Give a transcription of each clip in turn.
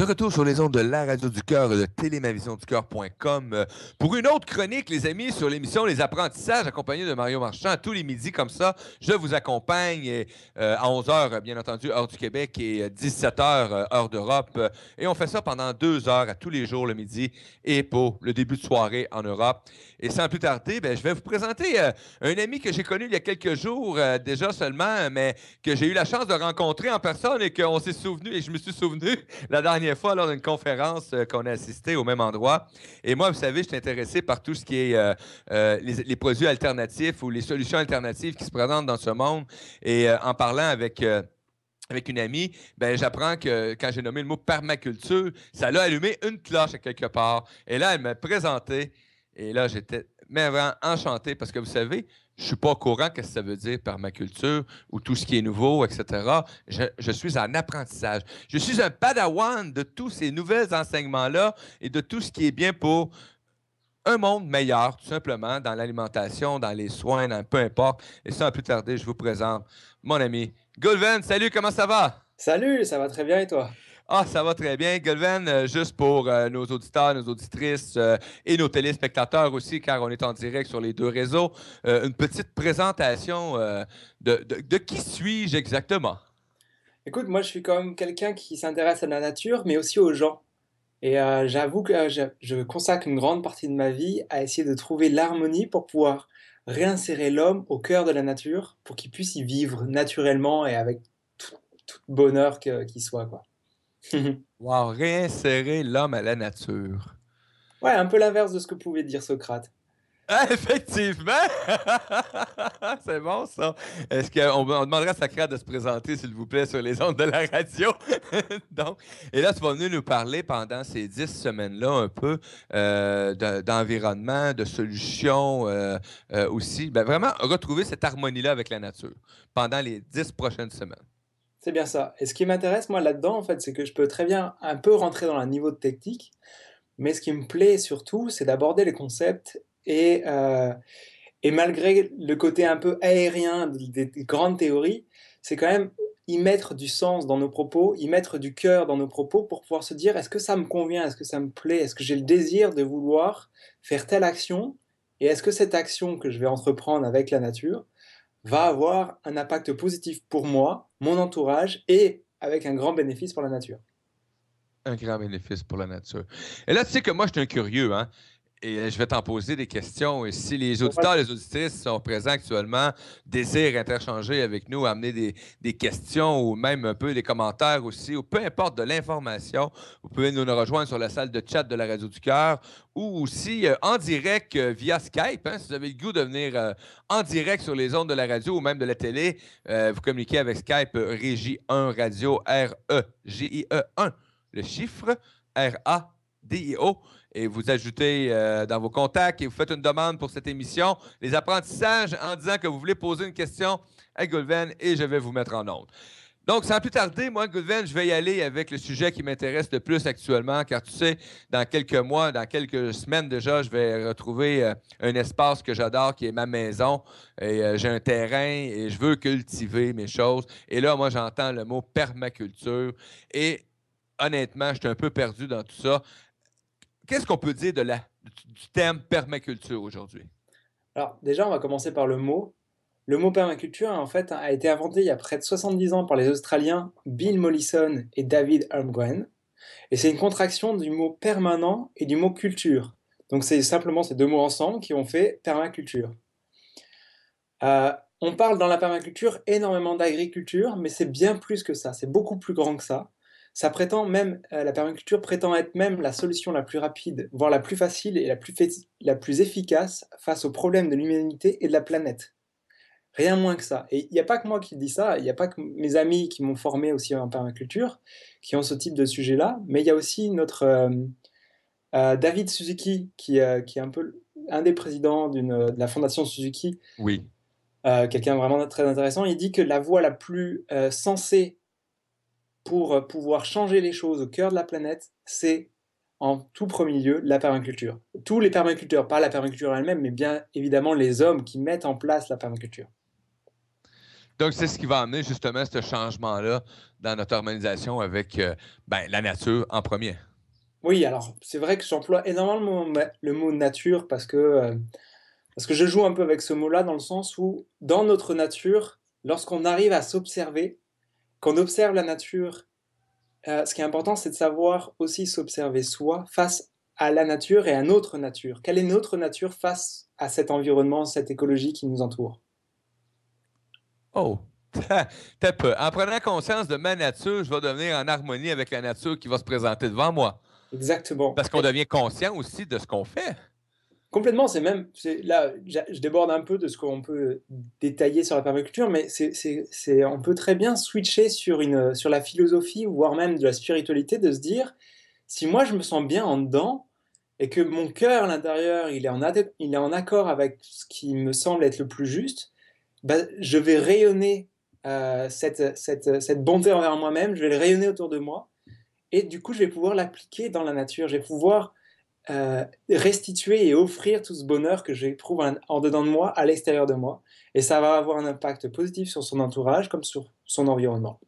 De retour sur les ondes de la Radio du Cœur de télémavisionducœur.com pour une autre chronique, les amis, sur l'émission Les Apprentissages, accompagné de Mario Marchand. Tous les midis, comme ça, je vous accompagne à 11 heures, bien entendu, heure du Québec, et 17 heures, heure d'Europe. Et on fait ça pendant 2 heures à tous les jours le midi et pour le début de soirée en Europe. Et sans plus tarder, je vais vous présenter un ami que j'ai connu il y a quelques jours déjà seulement, mais que j'ai eu la chance de rencontrer en personne et qu'on s'est souvenu, et je me suis souvenu la dernière fois lors d'une conférence qu'on a assisté au même endroit. Et moi, vous savez, je suis intéressé par tout ce qui est les produits alternatifs ou les solutions alternatives qui se présentent dans ce monde. Et en parlant avec une amie, j'apprends que quand j'ai nommé le mot permaculture, ça l'a allumé une cloche à quelque part. Et là, elle m'a présenté. Et là, j'étais vraiment enchanté parce que vous savez, je ne suis pas au courant qu'est-ce que ça veut dire permaculture ou tout ce qui est nouveau, etc. Je suis en apprentissage. Je suis un padawan de tous ces nouveaux enseignements-là et de tout ce qui est bien pour un monde meilleur, tout simplement, dans l'alimentation, dans les soins, dans peu importe. Et sans plus tarder, je vous présente mon ami Gulven. Salut, comment ça va? Salut, ça va très bien et toi? Ah, ça va très bien. Gulven, juste pour nos auditeurs, nos auditrices et nos téléspectateurs aussi, car on est en direct sur les deux réseaux, une petite présentation de qui suis-je exactement? Écoute, moi je suis quand même quelqu'un qui s'intéresse à la nature, mais aussi aux gens. Et j'avoue que je consacre une grande partie de ma vie à essayer de trouver l'harmonie pour pouvoir réinsérer l'homme au cœur de la nature, pour qu'il puisse y vivre naturellement et avec tout bonheur qu'il soit, quoi. Wow, réinsérer l'homme à la nature. Ouais, un peu l'inverse de ce que pouvait dire Socrate. Ah, effectivement! C'est bon, ça. Est-ce qu'on demanderait à Socrate de se présenter, s'il vous plaît, sur les ondes de la radio? Donc, et là, tu vas venir nous parler pendant ces 10 semaines-là un peu d'environnement, de solutions aussi. Vraiment retrouver cette harmonie-là avec la nature pendant les 10 prochaines semaines. C'est bien ça. Et ce qui m'intéresse, moi, là-dedans, en fait, c'est que je peux très bien un peu rentrer dans un niveau de technique, mais ce qui me plaît surtout, c'est d'aborder les concepts et malgré le côté un peu aérien des grandes théories, c'est quand même y mettre du sens dans nos propos, y mettre du cœur dans nos propos pour pouvoir se dire: «Est-ce que ça me convient? Est-ce que ça me plaît? Est-ce que j'ai le désir de vouloir faire telle action? Et est-ce que cette action que je vais entreprendre avec la nature va avoir un impact positif pour moi, mon entourage et avec un grand bénéfice pour la nature?» Un grand bénéfice pour la nature. Et là, tu sais que moi, je suis un curieux, hein? Et je vais t'en poser des questions. Et si les Bon, auditeurs et les auditrices sont présents actuellement, désirent interchanger avec nous, amener des questions ou même un peu des commentaires aussi, ou peu importe de l'information, vous pouvez nous rejoindre sur la salle de chat de la Radio du Cœur ou aussi en direct via Skype. Hein, si vous avez le goût de venir en direct sur les ondes de la radio ou même de la télé, vous communiquez avec Skype Régie 1 Radio REGIE 1, le chiffre RADIO et vous ajoutez dans vos contacts et vous faites une demande pour cette émission, les apprentissages, en disant que vous voulez poser une question à Gulven et je vais vous mettre en onde. Donc, sans plus tarder, moi, Gulven, je vais y aller avec le sujet qui m'intéresse le plus actuellement, car tu sais, dans quelques mois, dans quelques semaines déjà, je vais retrouver un espace que j'adore, qui est ma maison, et j'ai un terrain, et je veux cultiver mes choses. Et là, moi, j'entends le mot permaculture, et honnêtement, je suis un peu perdu dans tout ça. Qu'est-ce qu'on peut dire du terme permaculture aujourd'hui? alors déjà, on va commencer par le mot. Le mot permaculture, en fait, a été inventé il y a près de 70 ans par les Australiens Bill Mollison et David Holmgren. Et c'est une contraction du mot permanent et du mot culture. Donc c'est simplement ces deux mots ensemble qui ont fait permaculture. On parle dans la permaculture énormément d'agriculture, mais c'est bien plus que ça, c'est beaucoup plus grand que ça. Ça prétend même, la permaculture prétend être même la solution la plus rapide, voire la plus facile et la plus efficace face aux problèmes de l'humanité et de la planète. Rien moins que ça. Et il n'y a pas que moi qui dis ça, il n'y a pas que mes amis qui m'ont formé aussi en permaculture, qui ont ce type de sujet-là, mais il y a aussi notre David Suzuki, qui est un peu un des présidents de la fondation Suzuki, Oui. quelqu'un vraiment très intéressant. Il dit que la voie la plus sensée pour pouvoir changer les choses au cœur de la planète, c'est en tout premier lieu la permaculture. Tous les permaculteurs, pas la permaculture elle-même, mais bien évidemment les hommes qui mettent en place la permaculture. Donc, c'est ce qui va amener justement ce changement-là dans notre harmonisation avec la nature en premier. Oui, alors c'est vrai que j'emploie énormément le mot nature parce que je joue un peu avec ce mot-là dans le sens où dans notre nature, lorsqu'on arrive à s'observer, qu'on observe la nature, ce qui est important, c'est de savoir aussi s'observer soi face à la nature et à notre nature. Quelle est notre nature face à cet environnement, cette écologie qui nous entoure? Oh! T'as peu. En prenant conscience de ma nature, je vais devenir en harmonie avec la nature qui va se présenter devant moi. Exactement. Parce qu'on devient conscient aussi de ce qu'on fait. Complètement, là, je déborde un peu de ce qu'on peut détailler sur la permaculture, mais on peut très bien switcher sur la philosophie, voire même de la spiritualité, de se dire, si moi je me sens bien en dedans, et que mon cœur à l'intérieur, il est en accord avec ce qui me semble être le plus juste, bah, je vais rayonner cette bonté envers moi-même, je vais le rayonner autour de moi, et du coup je vais pouvoir l'appliquer dans la nature, je vais pouvoir restituer et offrir tout ce bonheur que j'éprouve en dedans de moi, à l'extérieur de moi. Et ça va avoir un impact positif sur son entourage comme sur son environnement.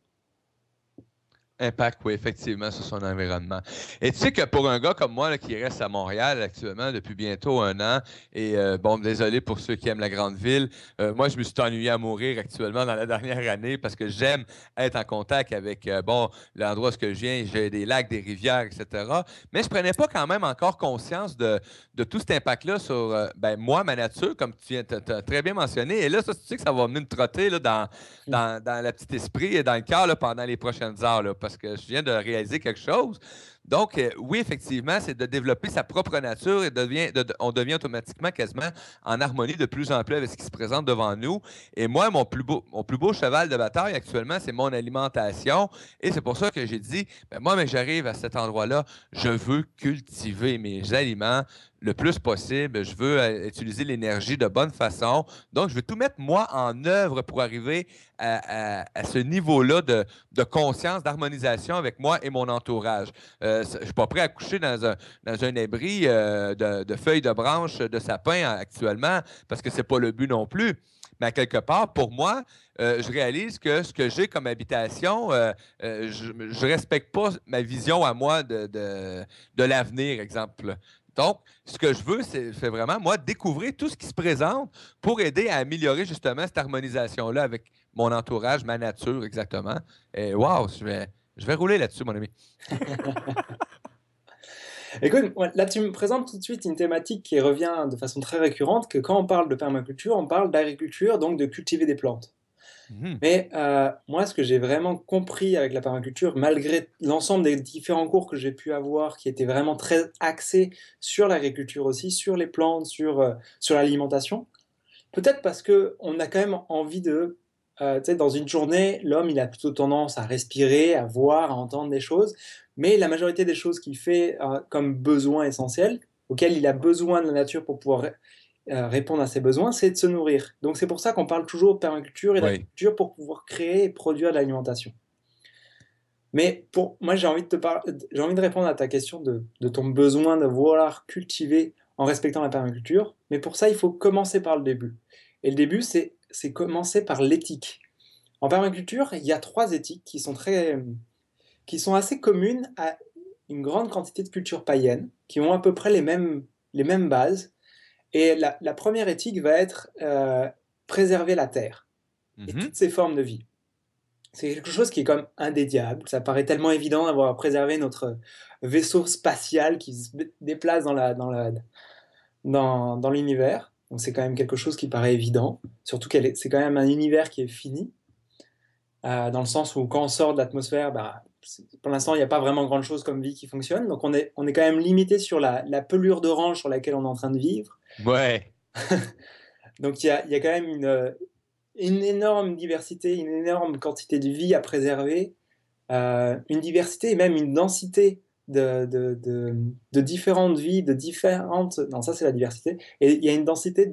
Impact, oui, effectivement, sur son environnement. Et tu sais que pour un gars comme moi là, qui reste à Montréal actuellement depuis bientôt 1 an, et bon, désolé pour ceux qui aiment la grande ville, moi je me suis ennuyé à mourir actuellement dans la dernière année parce que j'aime être en contact avec l'endroit où je viens, j'ai des lacs, des rivières, etc. Mais je prenais pas quand même encore conscience de tout cet impact-là sur moi, ma nature, comme tu viens t'as très bien mentionné. Et là, ça, tu sais que ça va venir me trotter là, dans le petit esprit et dans le cœur là, pendant les prochaines heures, là, parce que je viens de réaliser quelque chose. Donc, oui, effectivement, c'est de développer sa propre nature et on devient automatiquement quasiment en harmonie de plus en plus avec ce qui se présente devant nous. Et moi, mon plus beau cheval de bataille actuellement, c'est mon alimentation. Et c'est pour ça que j'ai dit, moi, mais j'arrive à cet endroit-là, je veux cultiver mes aliments le plus possible. Je veux utiliser l'énergie de bonne façon. Donc, je veux tout mettre moi en œuvre pour arriver à ce niveau-là de conscience, d'harmonisation avec moi et mon entourage. Je ne suis pas prêt à coucher dans un abri de feuilles de branches de sapin actuellement parce que ce n'est pas le but non plus. Mais à quelque part, pour moi, je réalise que ce que j'ai comme habitation, je ne respecte pas ma vision à moi de l'avenir, exemple. Donc, ce que je veux, c'est vraiment, moi, découvrir tout ce qui se présente pour aider à améliorer justement cette harmonisation-là avec mon entourage, ma nature, exactement. Et wow, je vais rouler là-dessus, mon ami. Écoute, là tu me présentes tout de suite une thématique qui revient de façon très récurrente, que quand on parle de permaculture, on parle d'agriculture, donc de cultiver des plantes. Mhm. Mais moi, ce que j'ai vraiment compris avec la permaculture, malgré l'ensemble des différents cours que j'ai pu avoir, qui étaient vraiment très axés sur l'agriculture aussi, sur les plantes, sur l'alimentation, peut-être parce que on a quand même envie tu sais, dans une journée, l'homme, il a plutôt tendance à respirer, à voir, à entendre des choses, mais la majorité des choses qu'il fait comme besoins essentiels, auxquels il a besoin de la nature pour pouvoir répondre à ses besoins, c'est de se nourrir. Donc c'est pour ça qu'on parle toujours de permaculture et Oui. d'agriculture pour pouvoir créer et produire de l'alimentation. Mais moi, j'ai envie de répondre à ta question de ton besoin de vouloir cultiver en respectant la permaculture. Mais pour ça, il faut commencer par le début. Et le début, c'est commencer par l'éthique. En permaculture, il y a 3 éthiques qui sont assez communes à une grande quantité de cultures païennes, qui ont à peu près les mêmes bases. Et la première éthique va être préserver la terre et Mhm. toutes ses formes de vie. C'est quelque chose qui est comme indéniable. Ça paraît tellement évident d'avoir préservé notre vaisseau spatial qui se déplace dans l'univers. Donc c'est quand même quelque chose qui paraît évident. Surtout c'est quand même un univers qui est fini, dans le sens où quand on sort de l'atmosphère, bah, pour l'instant, il n'y a pas vraiment grand-chose comme vie qui fonctionne. Donc on est quand même limité sur la pelure d'orange sur laquelle on est en train de vivre. Ouais. Donc il y a quand même une énorme diversité, une énorme quantité de vie à préserver, une diversité et même une densité de différentes vies, de différentes... Non, ça c'est la diversité. Et il y a une densité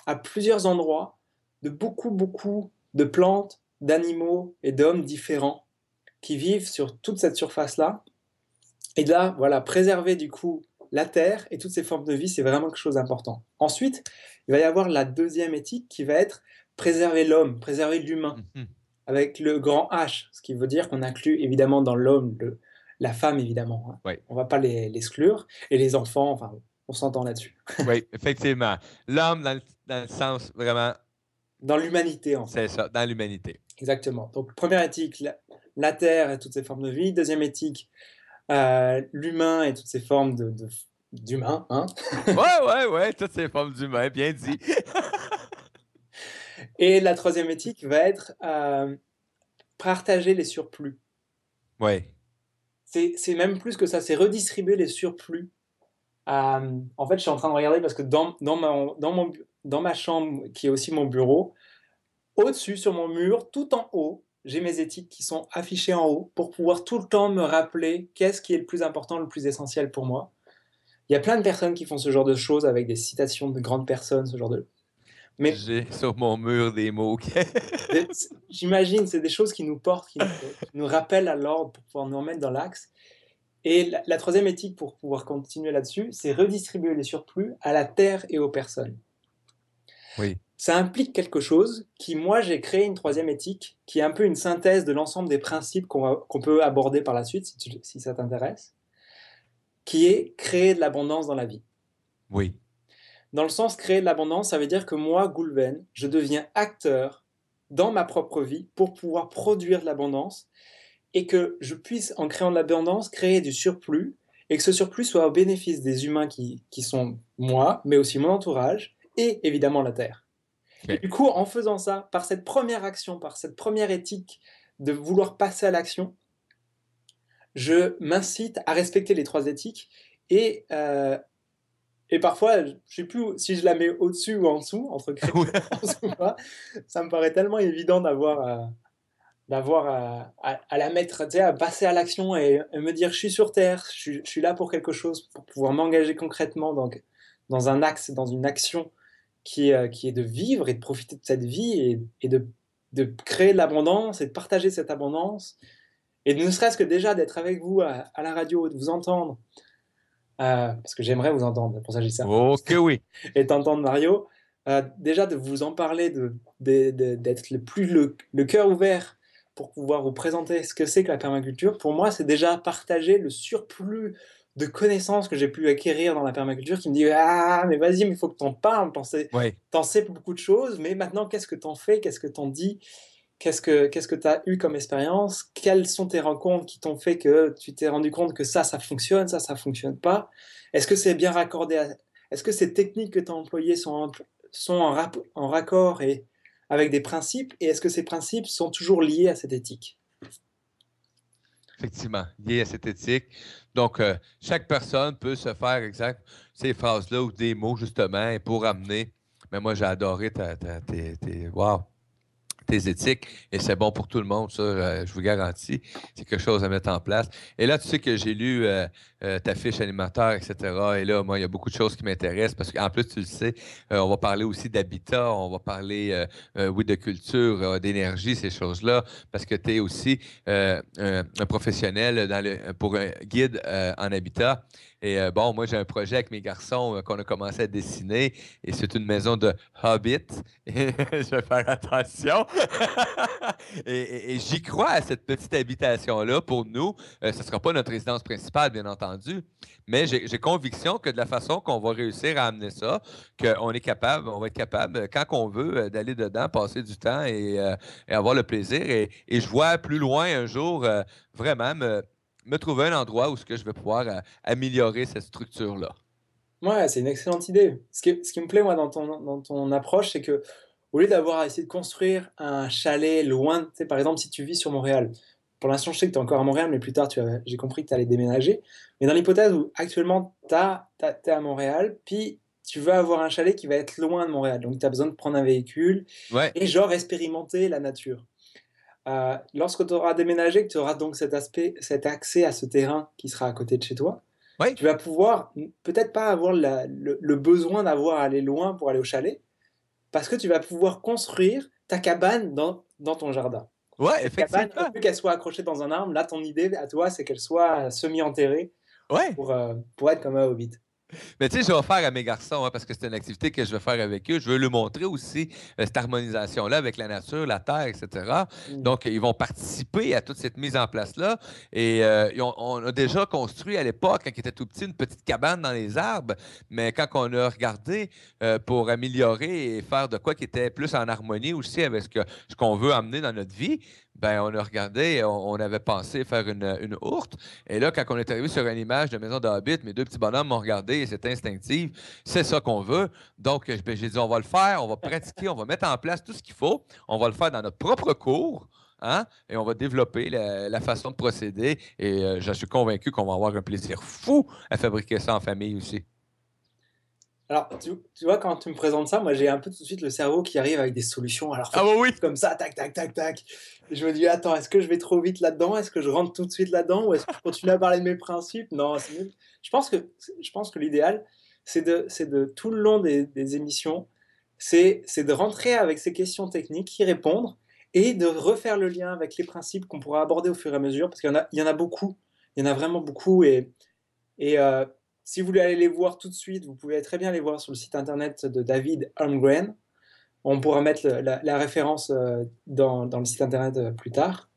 à plusieurs endroits de beaucoup, beaucoup de plantes, d'animaux et d'hommes différents qui vivent sur toute cette surface-là. Et là, voilà, préserver du coup la Terre et toutes ces formes de vie, c'est vraiment quelque chose d'important. Ensuite, il va y avoir la deuxième éthique qui va être préserver l'homme, préserver l'humain, Mhm. avec le grand H, ce qui veut dire qu'on inclut évidemment dans l'homme la femme, évidemment, hein. Oui, On ne va pas l'exclure, et les enfants, enfin, on s'entend là-dessus. oui, effectivement. L'homme dans le sens vraiment, Dans l'humanité, en fait. c'est ça, dans l'humanité. Exactement. Donc, première éthique, la Terre et toutes ses formes de vie. Deuxième éthique, l'humain et toutes ses formes d'humain, hein. Ouais, ouais, ouais, toutes ces formes d'humain, bien dit. Et la troisième éthique va être partager les surplus. Oui, C'est même plus que ça, c'est redistribuer les surplus. En fait, je suis en train de regarder parce que dans ma chambre, qui est aussi mon bureau, au-dessus, sur mon mur, tout en haut, j'ai mes éthiques qui sont affichées en haut pour pouvoir tout le temps me rappeler qu'est-ce qui est le plus important, le plus essentiel pour moi. Il y a plein de personnes qui font ce genre de choses avec des citations de grandes personnes, ce genre de... Mais j'ai sur mon mur des mots. j'imagine, c'est des choses qui nous portent, qui nous rappellent à l'ordre pour pouvoir nous remettre dans l'axe. Et la troisième éthique, pour pouvoir continuer là-dessus, c'est redistribuer les surplus à la terre et aux personnes. Oui, Ça implique quelque chose qui, moi, j'ai créé une troisième éthique qui est un peu une synthèse de l'ensemble des principes qu'on peut aborder par la suite, si ça t'intéresse, qui est créer de l'abondance dans la vie. oui, Dans le sens créer de l'abondance, ça veut dire que moi, Goulven, je deviens acteur dans ma propre vie pour pouvoir produire de l'abondance et que je puisse, en créant de l'abondance, créer du surplus et que ce surplus soit au bénéfice des humains qui sont moi, mais aussi mon entourage et évidemment la Terre. Et OK. du coup, en faisant ça, par cette première action, par cette première éthique de vouloir passer à l'action, je m'incite à respecter les trois éthiques et, euh, et parfois, je ne sais plus si je la mets au-dessus ou en dessous, entre créer Oui. ou pas, ça me paraît tellement évident d'avoir à la mettre, tu sais, à passer à l'action et me dire je suis sur Terre, je suis là pour quelque chose, pour pouvoir m'engager concrètement dans un axe, dans une action qui est de vivre et de profiter de cette vie et de créer de l'abondance et de partager cette abondance. Et ne serait-ce que déjà d'être avec vous à la radio, de vous entendre, parce que j'aimerais vous entendre, pour ça je dis ça, Oh que oui. et t'entendre Mario, déjà de vous en parler, d'être le cœur ouvert pour pouvoir vous présenter ce que c'est que la permaculture, pour moi c'est déjà partager le surplus de connaissances que j'ai pu acquérir dans la permaculture qui me dit ah mais vas-y mais il faut que t'en parles, Oui, t'en sais beaucoup de choses mais maintenant qu'est-ce que t'en fais, qu'est-ce que t'en dis, qu'est-ce que t'as eu comme expérience, quelles sont tes rencontres qui t'ont fait que tu t'es rendu compte que ça fonctionne, ça fonctionne pas, est-ce que c'est bien raccordé à... Est-ce que ces techniques que tu as employées sont en raccord avec des principes et est-ce que ces principes sont toujours liés à cette éthique? effectivement, lié à cette éthique. Donc, chaque personne peut se faire exact ces phrases-là ou des mots, justement, et pour amener. Mais moi, j'ai adoré wow, tes éthiques et c'est bon pour tout le monde, ça, je vous garantis. C'est quelque chose à mettre en place. Et là, tu sais que j'ai lu ta fiche animateur, etc. Et là, moi, il y a beaucoup de choses qui m'intéressent parce qu'en plus, tu le sais, on va parler aussi d'habitat, on va parler, oui, de culture, d'énergie, ces choses-là, parce que tu es aussi un professionnel pour un guide en habitat. Et bon, moi, j'ai un projet avec mes garçons qu'on a commencé à dessiner et c'est une maison de Hobbit. Et je vais faire attention. Et j'y crois à cette petite habitation-là pour nous. Ce ne sera pas notre résidence principale, bien entendu, mais j'ai conviction que de la façon qu'on va réussir à amener ça, qu'on est capable, on va être capable, quand on veut, d'aller dedans, passer du temps et avoir le plaisir. Et je vois plus loin un jour vraiment me trouver un endroit où ce que je vais pouvoir améliorer cette structure-là. Ouais, c'est une excellente idée. Ce qui me plaît, moi, dans ton approche, c'est que au lieu d'avoir à essayer de construire un chalet loin, tu sais, par exemple, si tu vis sur Montréal, pour l'instant, je sais que tu es encore à Montréal, mais plus tard, j'ai compris que tu allais déménager. Mais dans l'hypothèse où actuellement, tu es à Montréal, puis tu veux avoir un chalet qui va être loin de Montréal, donc tu as besoin de prendre un véhicule Ouais, et genre expérimenter la nature. Lorsque tu auras déménagé, que tu auras donc cet accès à ce terrain qui sera à côté de chez toi, ouais, tu vas pouvoir peut-être pas avoir le besoin d'avoir à aller loin pour aller au chalet, parce que tu vas pouvoir construire ta cabane dans ton jardin. ouais, Cette cabane, au effectivement. lieu qu'elle soit accrochée dans un arbre, là, ton idée à toi, c'est qu'elle soit semi-enterrée Ouais. pour être comme un hobbit. Mais tu sais, je vais faire à mes garçons, hein, parce que c'est une activité que je vais faire avec eux. Je veux leur montrer aussi cette harmonisation-là avec la nature, la terre, etc. Mm. Donc, ils vont participer à toute cette mise en place-là. Et on a déjà construit à l'époque, quand ils étaient tout petits, une petite cabane dans les arbres. Mais quand on a regardé pour améliorer et faire de quoi qui était plus en harmonie aussi avec ce qu'on veut amener dans notre vie, ben, on a regardé, on avait pensé faire une ourte. Et là, quand on est arrivé sur une image de maison d'Hobbit, mes deux petits bonhommes m'ont regardé et c'est instinctif. C'est ça qu'on veut. Donc, ben, j'ai dit, on va le faire, on va pratiquer, on va mettre en place tout ce qu'il faut. On va le faire dans notre propre cours. Hein? Et on va développer la façon de procéder. Et je suis convaincu qu'on va avoir un plaisir fou à fabriquer ça en famille aussi. Alors, tu vois, quand tu me présentes ça, moi, j'ai un peu tout de suite le cerveau qui arrive avec des solutions. Alors, faut Ah bah oui! comme ça, tac, tac, tac, tac. Et je me dis, attends, est-ce que je vais trop vite là-dedans? Est-ce que je rentre tout de suite là-dedans? Ou est-ce que je continue à parler de mes principes? Non, c'est mieux. Je pense que l'idéal, c'est de tout le long des émissions, c'est de rentrer avec ces questions techniques, y répondre et de refaire le lien avec les principes qu'on pourra aborder au fur et à mesure, parce qu'il y en a beaucoup. Il y en a vraiment beaucoup. Et si vous voulez aller les voir tout de suite, vous pouvez très bien les voir sur le site internet de David Holmgren. On pourra mettre la référence dans le site internet plus tard.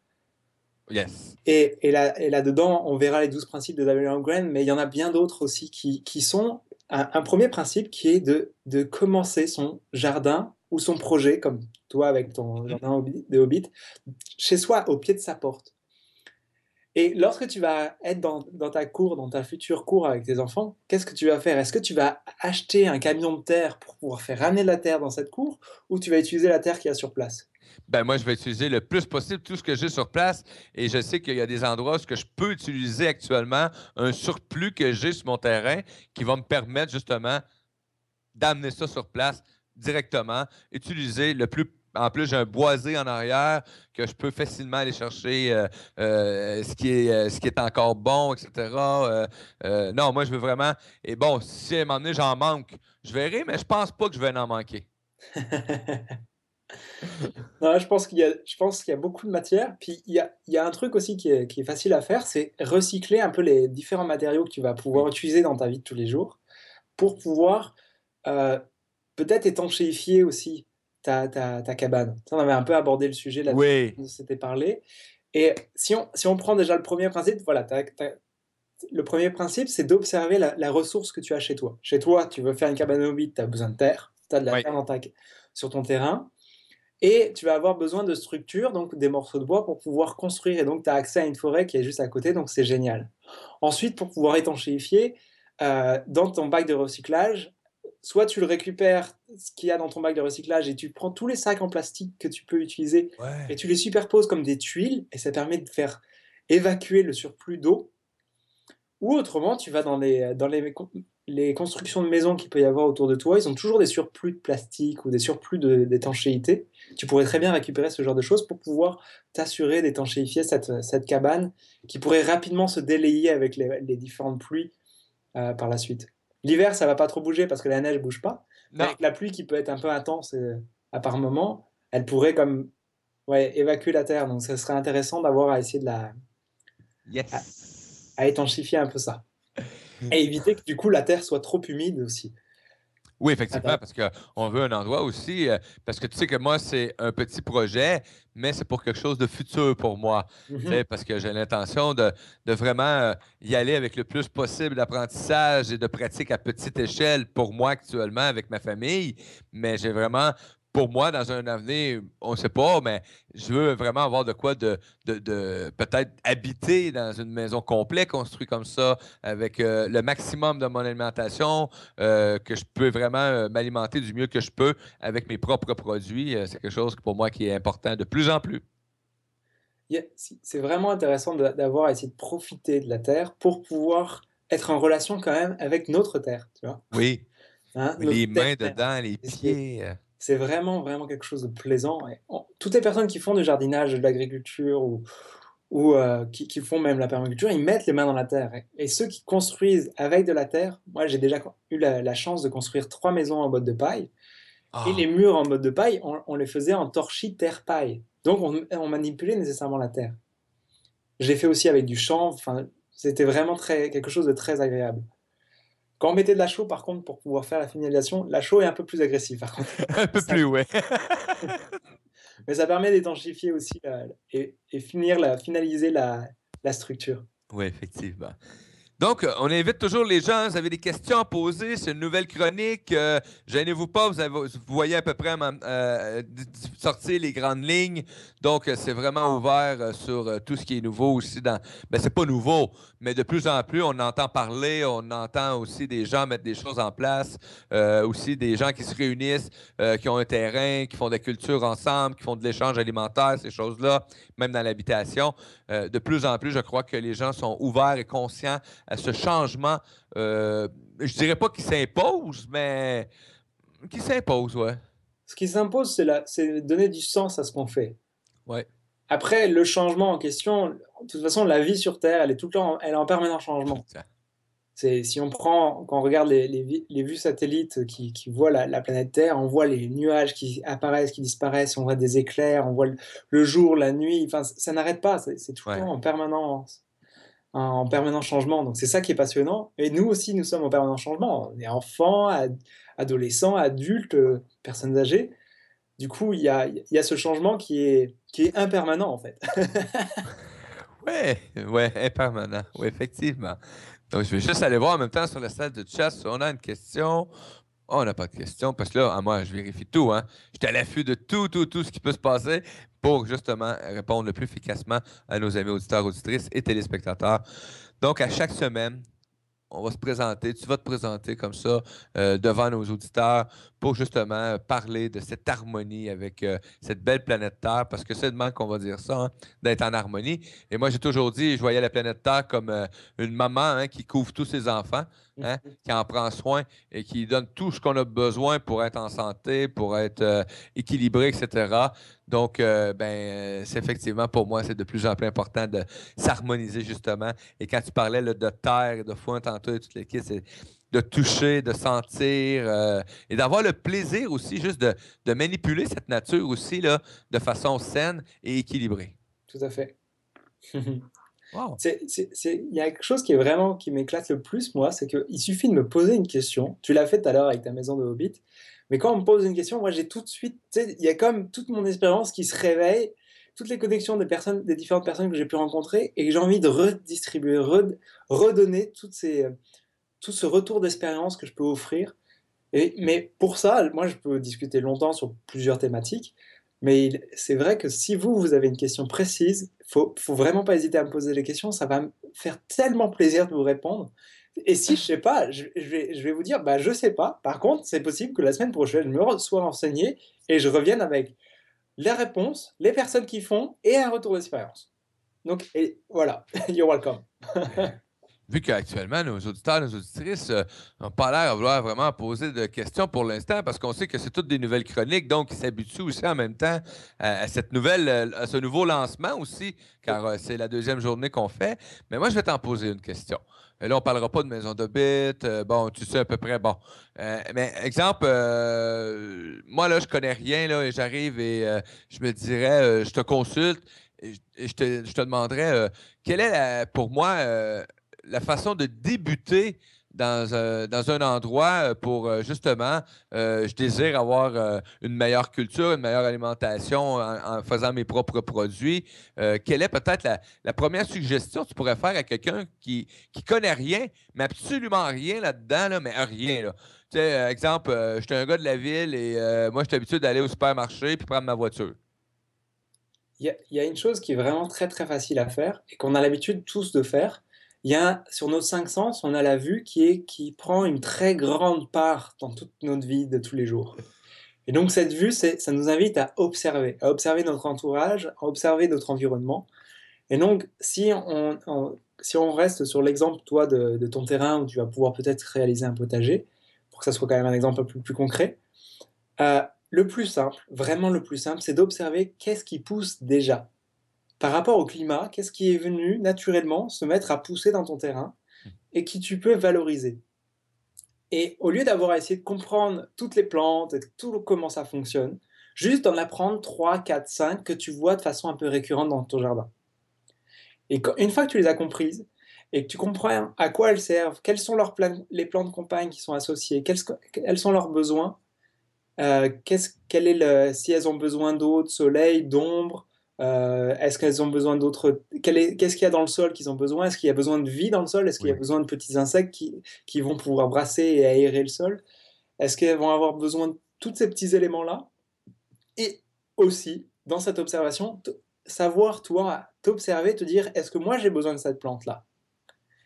Yes. Et là-dedans, on verra les 12 principes de David Holmgren, mais il y en a bien d'autres aussi qui sont un premier principe qui est de commencer son jardin ou son projet, comme toi avec ton Mhm. jardin de Hobbit, chez soi, au pied de sa porte. Et lorsque tu vas être dans ta cour, dans ta future cour avec tes enfants, qu'est-ce que tu vas faire? Est-ce que tu vas acheter un camion de terre pour pouvoir faire ramener de la terre dans cette cour ou tu vas utiliser la terre qu'il y a sur place? Ben moi, je vais utiliser le plus possible tout ce que j'ai sur place et je sais qu'il y a des endroits où je peux utiliser actuellement un surplus que j'ai sur mon terrain qui va me permettre justement d'amener ça sur place directement, utiliser le plus. En plus, j'ai un boisé en arrière que je peux facilement aller chercher ce qui est encore bon, etc. Non, moi, je veux vraiment. Et bon, si à un moment donné, j'en manque, je verrai, mais je pense pas que je vais en manquer. Non, je pense qu'il y a beaucoup de matière. Puis il y a un truc aussi qui est facile à faire, c'est recycler un peu les différents matériaux que tu vas pouvoir Oui. utiliser dans ta vie de tous les jours pour pouvoir euh, peut-être étanchéifier aussi ta cabane. Ça, on avait un peu abordé le sujet là, Oui. on s'était parlé. Et si on prend déjà le premier principe, voilà, le premier principe, c'est d'observer la ressource que tu as chez toi. Chez toi, tu veux faire une cabane Hobbit, tu as besoin de terre, tu as de la Oui. terre sur ton terrain, et tu vas avoir besoin de structures, donc des morceaux de bois pour pouvoir construire, et donc tu as accès à une forêt qui est juste à côté, donc c'est génial. Ensuite, pour pouvoir étanchéifier, dans ton bac de recyclage, soit tu le récupères, ce qu'il y a dans ton bac de recyclage, et tu prends tous les sacs en plastique que tu peux utiliser, et Ouais. tu les superposes comme des tuiles, et ça permet de faire évacuer le surplus d'eau. Ou autrement, tu vas dans les constructions de maisons qu'il peut y avoir autour de toi, ils ont toujours des surplus de plastique ou des surplus d'étanchéité. Tu pourrais très bien récupérer ce genre de choses pour pouvoir t'assurer d'étanchéifier cette cabane qui pourrait rapidement se délayer avec les différentes pluies par la suite. L'hiver, ça va pas trop bouger parce que la neige bouge pas, mais Non. avec la pluie qui peut être un peu intense à par moment, elle pourrait comme ouais, évacuer la terre. Donc, ça serait intéressant d'avoir à essayer à, Yes. à étanchifier un peu ça. Et éviter que du coup la terre soit trop humide aussi. Oui, Ah, effectivement, parce qu'on veut un endroit aussi, parce que tu sais que moi, c'est un petit projet, mais c'est pour quelque chose de futur pour moi. Tu mhm. sais, parce que j'ai l'intention de vraiment y aller avec le plus possible d'apprentissage et de pratique à petite échelle pour moi actuellement avec ma famille. Mais j'ai vraiment, pour moi, dans un avenir, on ne sait pas, mais je veux vraiment avoir de quoi de peut-être habiter dans une maison complète construite comme ça, avec le maximum de mon alimentation que je peux vraiment m'alimenter du mieux que je peux avec mes propres produits. C'est quelque chose pour moi qui est important de plus en plus. C'est vraiment intéressant d'avoir essayé de profiter de la terre pour pouvoir être en relation quand même avec notre terre, tu vois. Oui, Hein, oui, notre les terre mains mère. dedans, les Et pieds. c'est vraiment, vraiment quelque chose de plaisant. Et toutes les personnes qui font du jardinage, de l'agriculture ou qui font même la permaculture, ils mettent les mains dans la terre. Et ceux qui construisent avec de la terre, moi j'ai déjà eu la chance de construire 3 maisons en botte de paille. Et les Ah, murs en mode de paille, on les faisait en torchis terre-paille. Donc on manipulait nécessairement la terre. Je l'ai fait aussi avec du chanvre. Enfin, c'était vraiment quelque chose de très agréable. Quand on mettait de la chaux, par contre, pour pouvoir faire la finalisation, la chaux est un peu plus agressive, par contre. Un peu Ça plus, ouais. mais ça permet d'étanchifier aussi, et finaliser la structure. Oui, effectivement. Donc, on invite toujours les gens, vous avez des questions à poser, c'est une nouvelle chronique, gênez-vous pas, vous voyez à peu près sortir les grandes lignes. Donc, c'est vraiment ouvert sur tout ce qui est nouveau aussi Ben, c'est pas nouveau, mais de plus en plus, on entend parler, on entend aussi des gens mettre des choses en place, aussi des gens qui se réunissent, qui ont un terrain, qui font de la culture ensemble, qui font de l'échange alimentaire, ces choses-là, même dans l'habitation. De plus en plus, je crois que les gens sont ouverts et conscients à ce changement, je dirais pas qui s'impose, mais qui s'impose, ouais. Ce qui s'impose, c'est donner du sens à ce qu'on fait. Ouais. Après, le changement en question, de toute façon, la vie sur Terre, elle est tout le temps, elle est en permanent changement. Si on prend, quand on regarde les vues satellites qui voient la planète Terre, on voit les nuages qui apparaissent, qui disparaissent, on voit des éclairs, on voit le jour, la nuit, enfin, ça n'arrête pas, c'est tout le Ouais. temps en permanent changement. Donc c'est ça qui est passionnant. Et nous aussi, nous sommes en permanent changement. On est enfants, adolescents, adultes, personnes âgées. Du coup, il y a ce changement qui est impermanent, en fait. Ouais, ouais, impermanent. Oui, effectivement. Donc, je vais juste aller voir en même temps sur le stade de chat si on a une question. Oh, on n'a pas de question parce que là, moi, je vérifie tout, hein. Je suis à l'affût de tout ce qui peut se passer pour justement répondre le plus efficacement à nos amis auditeurs, auditrices et téléspectateurs. Donc, à chaque semaine, on va se présenter, tu vas te présenter comme ça devant nos auditeurs pour justement parler de cette harmonie avec cette belle planète Terre, parce que c'est demain qu'on va dire ça, hein, d'être en harmonie. Et moi, j'ai toujours dit, je voyais la planète Terre comme une maman hein, qui couvre tous ses enfants, hein, qui en prend soin et qui donne tout ce qu'on a besoin pour être en santé, pour être équilibré, etc. Donc, c'est effectivement pour moi, c'est de plus en plus important de s'harmoniser justement. Et quand tu parlais là, de terre et de foin tantôt et toutes les kits, c'est de toucher, de sentir et d'avoir le plaisir aussi juste de manipuler cette nature aussi là, de façon saine et équilibrée. Tout à fait. Wow. Il y a quelque chose qui est vraiment qui m'éclate le plus, moi, c'est qu'il suffit de me poser une question. Tu l'as fait tout à l'heure avec ta maison de Hobbit. Mais quand on me pose une question, moi, j'ai tout de suite, tu sais, il y a comme toute mon expérience qui se réveille, toutes les connexions des différentes personnes que j'ai pu rencontrer, et que j'ai envie de redistribuer, redonner tout ce retour d'expérience que je peux offrir. Mais pour ça, moi, je peux discuter longtemps sur plusieurs thématiques. Mais c'est vrai que si vous avez une question précise, faut vraiment pas hésiter à me poser les questions. Ça va me faire tellement plaisir de vous répondre. Et si je sais pas, je vais vous dire, bah, je sais pas. Par contre, c'est possible que la semaine prochaine, je me sois renseigné et je revienne avec les réponses, les personnes qui font et un retour d'expérience. Donc, et voilà, you're welcome. Vu qu'actuellement, nos auditeurs, nos auditrices n'ont pas l'air à vouloir vraiment poser de questions pour l'instant parce qu'on sait que c'est toutes des nouvelles chroniques, donc ils s'habituent aussi en même temps à cette nouvelle, à ce nouveau lancement aussi, car c'est la deuxième journée qu'on fait. Mais moi, je vais t'en poser une question. Là, on ne parlera pas de maison de bit. Bon, tu sais à peu près. Bon. Mais exemple, moi, là, je connais rien, là, et j'arrive et je me dirais, je te consulte et je te demanderais, quelle est pour moi la façon de débuter dans un endroit pour justement, je désire avoir une meilleure culture, une meilleure alimentation en faisant mes propres produits. Quelle est peut-être la première suggestion que tu pourrais faire à quelqu'un qui connaît rien, mais absolument rien là-dedans, là, mais rien, là. Tu sais, exemple, je suis un gars de la ville et moi, je suis habitué d'aller au supermarché puis prendre ma voiture. Il y a une chose qui est vraiment très très facile à faire et qu'on a l'habitude tous de faire. Sur nos cinq sens, on a la vue qui prend une très grande part dans toute notre vie de tous les jours. Et donc cette vue, ça nous invite à observer notre entourage, à observer notre environnement. Et donc si on reste sur l'exemple, toi, de ton terrain où tu vas pouvoir peut-être réaliser un potager, pour que ça soit quand même un exemple un peu plus concret, le plus simple, vraiment le plus simple, c'est d'observer qu'est-ce qui pousse déjà. Par rapport au climat, qu'est-ce qui est venu naturellement se mettre à pousser dans ton terrain et qui tu peux valoriser. Et au lieu d'avoir à essayer de comprendre toutes les plantes et tout comment ça fonctionne, juste d'en apprendre 3, 4, 5 que tu vois de façon un peu récurrente dans ton jardin. Et une fois que tu les as comprises, et que tu comprends à quoi elles servent, quels sont les plans de campagne qui sont associés, quels sont leurs besoins, si elles ont besoin d'eau, de soleil, d'ombre, est-ce qu'elles ont besoin d'autres, qu'est-ce qu'il y a dans le sol qu'ils ont besoin, est-ce qu'il y a besoin de vie dans le sol, est-ce qu'il y a Oui. besoin de petits insectes qui vont pouvoir brasser et aérer le sol, est-ce qu'elles vont avoir besoin de tous ces petits éléments-là, et aussi, dans cette observation, savoir, toi, t'observer, te dire, est-ce que moi j'ai besoin de cette plante-là?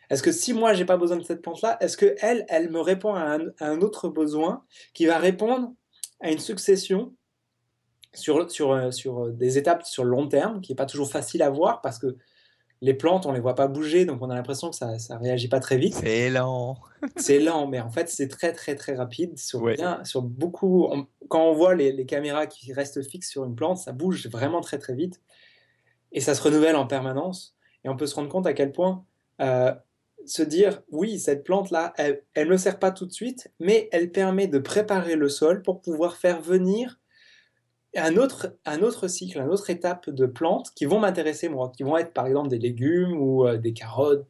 Est-ce que si moi j'ai pas besoin de cette plante-là, est-ce que elle me répond à un autre besoin qui va répondre à une succession sur des étapes sur le long terme, qui n'est pas toujours facile à voir parce que les plantes, on les voit pas bouger, donc on a l'impression que ça réagit pas très vite. C'est long. C'est lent, mais en fait, c'est très, très, très rapide Oui. sur beaucoup. Quand on voit les caméras qui restent fixes sur une plante, ça bouge vraiment très, très vite et ça se renouvelle en permanence. Et on peut se rendre compte à quel point euh, se dire, oui, cette plante-là, elle ne sert pas tout de suite, mais elle permet de préparer le sol pour pouvoir faire venir un autre cycle, une autre étape de plantes qui vont m'intéresser moi, qui vont être par exemple des légumes ou des carottes,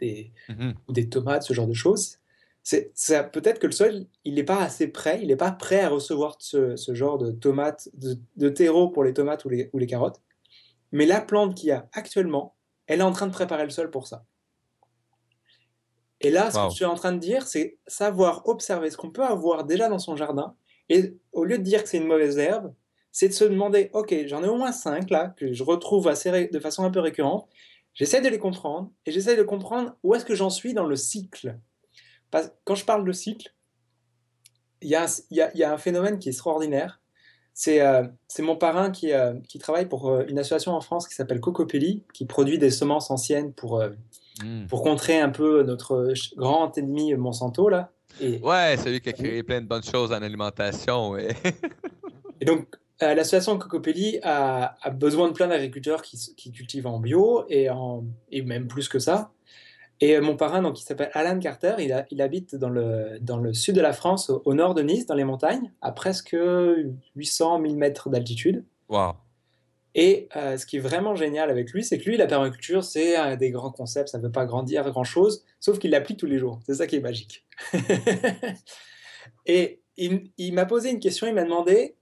Mhm. ou des tomates, ce genre de choses. Peut-être que le sol, il n'est pas assez prêt, il n'est pas prêt à recevoir ce genre de tomates, de terreau pour les tomates ou les carottes. Mais la plante qu'il y a actuellement, elle est en train de préparer le sol pour ça. Et là, ce que je Wow. suis en train de dire, c'est savoir observer ce qu'on peut avoir déjà dans son jardin. Et au lieu de dire que c'est une mauvaise herbe, c'est de se demander, ok, j'en ai au moins 5 là, que je retrouve de façon un peu récurrente. J'essaie de les comprendre et j'essaie de comprendre où est-ce que j'en suis dans le cycle. Quand je parle de cycle, il y a un phénomène qui est extraordinaire. C'est mon parrain qui travaille pour une association en France qui s'appelle Cocopelli, qui produit des semences anciennes Mm. pour contrer un peu notre grand ennemi Monsanto, là. Ouais, celui qui a créé plein de bonnes choses en alimentation. Ouais. Et donc, l'association Cocopelli a besoin de plein d'agriculteurs qui cultivent en bio et même plus que ça. Et mon parrain, donc, il s'appelle Alan Carter, il habite dans le sud de la France, au nord de Nice, dans les montagnes, à presque 800 000 mètres d'altitude. Wow. Et ce qui est vraiment génial avec lui, c'est que lui, la permaculture, c'est un des grands concepts, ça ne veut pas grandir grand-chose, sauf qu'il l'applique tous les jours. C'est ça qui est magique. Et il m'a posé une question, il m'a demandé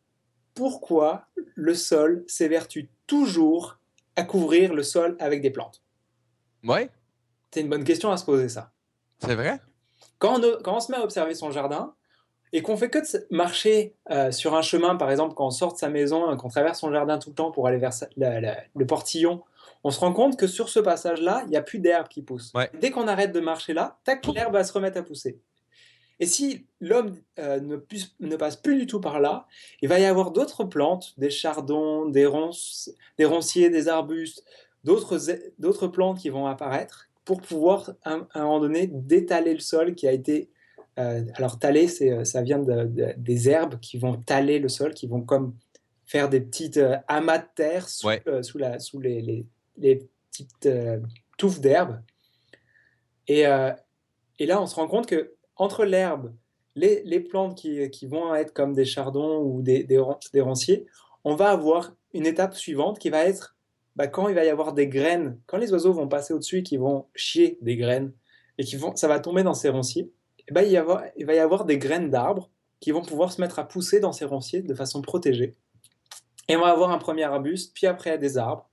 pourquoi le sol s'évertue toujours à couvrir le sol avec des plantes. Ouais, C'est une bonne question à se poser, ça. c'est vrai. Quand on se met à observer son jardin, et qu'on fait que de marcher sur un chemin, par exemple, quand on sort de sa maison, qu'on traverse son jardin tout le temps pour aller vers le portillon, on se rend compte que sur ce passage-là, il n'y a plus d'herbe qui pousse. Ouais. Dès qu'on arrête de marcher là, tac, l'herbe va se remettre à pousser. Et si l'homme ne passe plus du tout par là, il va y avoir d'autres plantes, des chardons, des ronciers, des arbustes, d'autres plantes qui vont apparaître pour pouvoir, à un moment donné, d'étaler le sol qui a été... alors, taler, ça vient des herbes qui vont taler le sol, qui vont comme faire des petites amas de terre Ouais. sous les petites touffes d'herbe. Et, et là, on se rend compte que entre l'herbe, les plantes qui vont être comme des chardons ou des ronciers, on va avoir une étape suivante qui va être quand il va y avoir des graines, quand les oiseaux vont passer au-dessus et qui vont chier des graines et ça va tomber dans ces ronciers, et il va y avoir des graines d'arbres qui vont pouvoir se mettre à pousser dans ces ronciers de façon protégée. Et on va avoir un premier arbuste, puis après des arbres.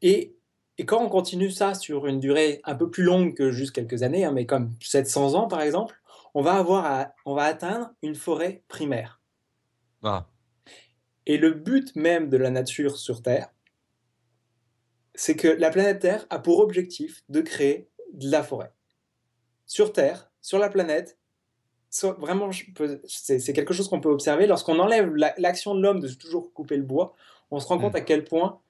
Et, et quand on continue ça sur une durée un peu plus longue que juste quelques années, hein, mais comme 700 ans par exemple, on va atteindre une forêt primaire. Ah. Et le but même de la nature sur Terre, c'est que la planète Terre a pour objectif de créer de la forêt. Sur Terre, sur la planète, vraiment, c'est quelque chose qu'on peut observer. Lorsqu'on enlève l'action de l'homme de toujours couper le bois, on se rend compte Hmm. à quel point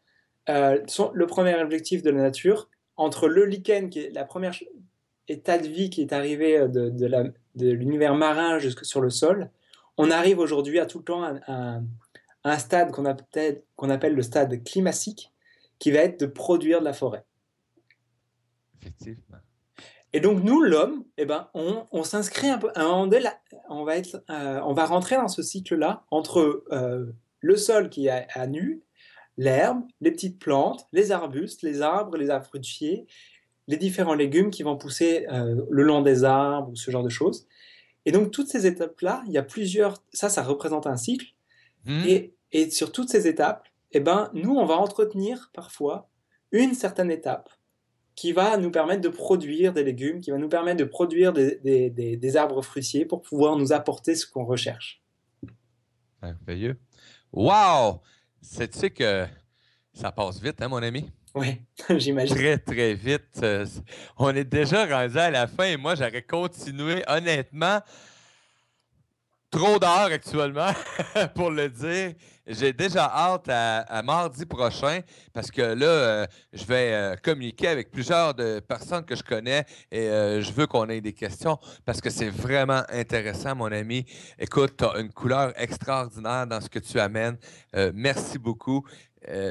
le premier objectif de la nature, entre le lichen, qui est la première état de vie qui est arrivé de l'univers marin jusque sur le sol, on arrive aujourd'hui à tout le temps un stade qu'on appelle le stade climatique, qui va être de produire de la forêt. Effectivement. Et donc nous, l'homme, eh ben, on s'inscrit un peu, à un moment donné, on va rentrer dans ce cycle-là entre le sol qui est à nu, l'herbe, les petites plantes, les arbustes, les arbres, les arbres fruitiers, les différents légumes qui vont pousser le long des arbres ou ce genre de choses. Et donc, toutes ces étapes-là, il y a plusieurs. Ça représente un cycle. Hmm. Et sur toutes ces étapes, eh ben, nous, on va entretenir parfois une certaine étape qui va nous permettre de produire des légumes, qui va nous permettre de produire des arbres fruitiers pour pouvoir nous apporter ce qu'on recherche. Merveilleux. Wow! Sais-tu que ça passe vite, hein, mon ami? Oui, j'imagine. Très, très vite. On est déjà rendu à la fin et moi, j'aurais continué, honnêtement, trop d'heures actuellement, pour le dire. J'ai déjà hâte à mardi prochain parce que là, je vais communiquer avec plusieurs de personnes que je connais et je veux qu'on ait des questions parce que c'est vraiment intéressant, mon ami. Écoute, tu as une couleur extraordinaire dans ce que tu amènes. Merci beaucoup.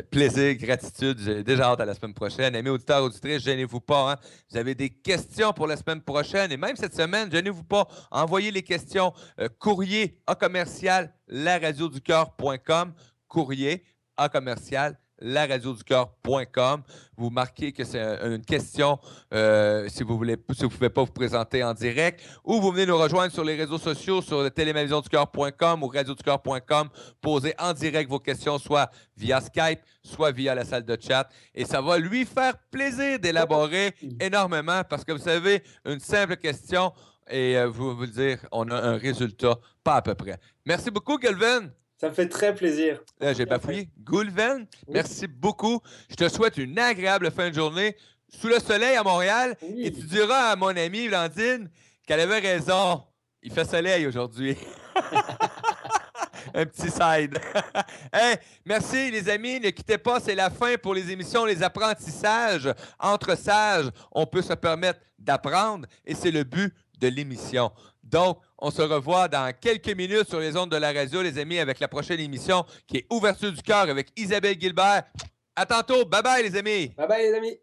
Plaisir, gratitude. J'ai déjà hâte à la semaine prochaine. Amis auditeurs, auditrices, gênez-vous pas. Hein? Vous avez des questions pour la semaine prochaine et même cette semaine, gênez-vous pas. Envoyez les questions. Courrier à commercial laradioducoeur.com. Courrier à commercial laradioducoeur.com. Vous marquez que c'est une question si vous ne pouvez pas vous présenter en direct ou vous venez nous rejoindre sur les réseaux sociaux sur télémavisionducoeur.com ou radioducoeur.com. Posez en direct vos questions soit via Skype, soit via la salle de chat et ça va lui faire plaisir d'élaborer énormément parce que vous savez, une simple question et vous dire, on a un résultat pas à peu près. Merci beaucoup, Galvin. Ça me fait très plaisir. J'ai bafouillé. Goulven, Oui. merci beaucoup. Je te souhaite une agréable fin de journée sous le soleil à Montréal. Oui. Et tu diras à mon amie Blandine qu'elle avait raison. Il fait soleil aujourd'hui. Un petit side. Hey, merci les amis. Ne quittez pas, c'est la fin pour les émissions Les Apprentissages. Entre sages, on peut se permettre d'apprendre et c'est le but de l'émission. Donc, on se revoit dans quelques minutes sur les ondes de la radio, les amis, avec la prochaine émission qui est Ouverture du cœur avec Isabelle Gilbert. À tantôt. Bye bye, les amis. Bye bye, les amis.